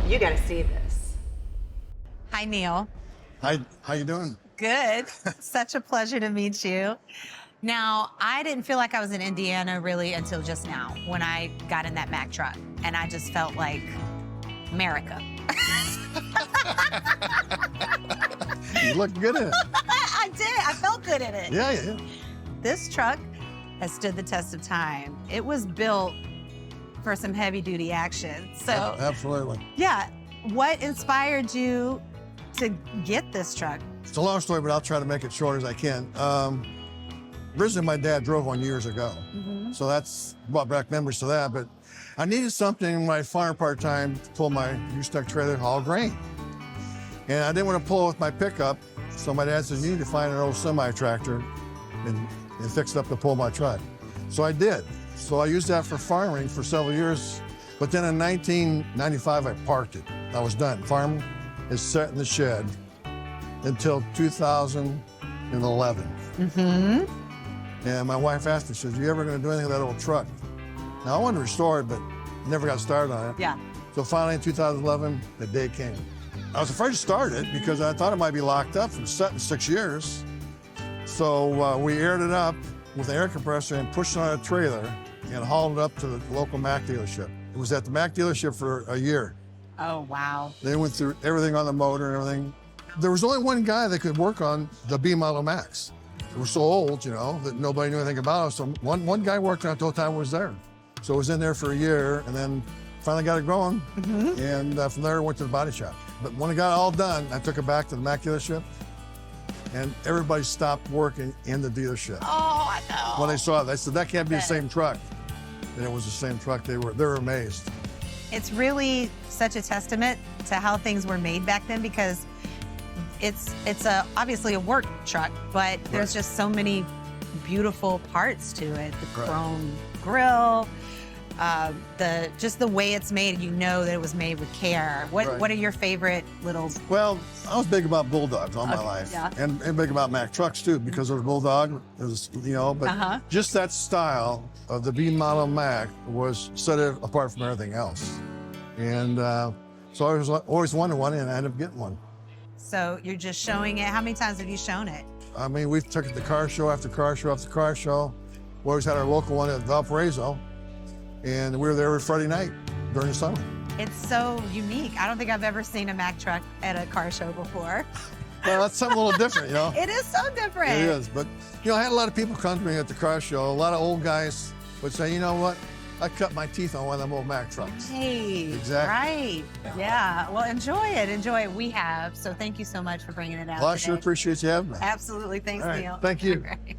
You got to see this. Hi, Neil. Hi, how you doing? Good. Such a pleasure to meet you. Now, I didn't feel like I was in Indiana really until just now when I got in that Mack truck, and I just felt like America. You look good in it. I did. I felt good in it. Yeah. This truck has stood the test of time. It was built for some heavy duty action. So, Absolutely. yeah. What inspired you to get this truck? It's a long story, but I'll try to make it short as I can. Originally, my dad drove one years ago. So that's brought back memories to that. But I needed something when I farmed part-time to pull my U-Stuck trailer, haul grain. And I didn't want to pull it with my pickup. So my dad said, you need to find an old semi-tractor and fix it up to pull my truck. So I did. So I used that for farming for several years. But then in 1995, I parked it. I was done. Farm is set in the shed until 2011. And my wife asked me, she says, you ever going to do anything with that old truck? Now, I wanted to restore it, but never got started on it. Yeah. So finally in 2011, the day came. I was afraid to start it because I thought it might be locked up from set in 6 years. So we aired it up with an air compressor and pushed it on a trailer and hauled it up to the local Mack dealership. It was at the Mack dealership for a year. Oh, wow. They went through everything on the motor and everything. There was only one guy that could work on the B model Macks. They were so old, you know, that nobody knew anything about it. So one guy worked on it the whole time I was there. So it was in there for a year and then finally got it going. And from there, went to the body shop. But when it got all done, I took it back to the Mack dealership and everybody stopped working in the dealership. Oh, I know. When they saw it, they said, that can't be the same truck. And it was the same truck. They were amazed. It's really such a testament to how things were made back then because it's obviously a work truck, but there's just so many beautiful parts to it. The chrome grill, just the way it's made, you know that it was made with care. What are your favorite little? Well, I was big about Bulldogs all my life. Yeah. And big about Mack trucks too, because there was Bulldog, there was, you know, but just that style of the B model Mack was set it apart from everything else. And so I was always wanted one and I ended up getting one. So you're just showing it. How many times have you shown it? I mean, we took it to car show after car show after car show. We always had our local one at Valparaiso. And we were there every Friday night during the summer. It's so unique. I don't think I've ever seen a Mack truck at a car show before. Well, that's something a little different, you know? It is so different. It is, but you know, I had a lot of people come to me at the car show. A lot of old guys would say, you know what? I cut my teeth on one of them old Mack trucks. Hey, Exactly. right. Yeah, well, enjoy it. Enjoy it. We have. So thank you so much for bringing it out Well, I today. sure appreciate you having me. Absolutely. Thanks, All right. Neil. Thank you. All right.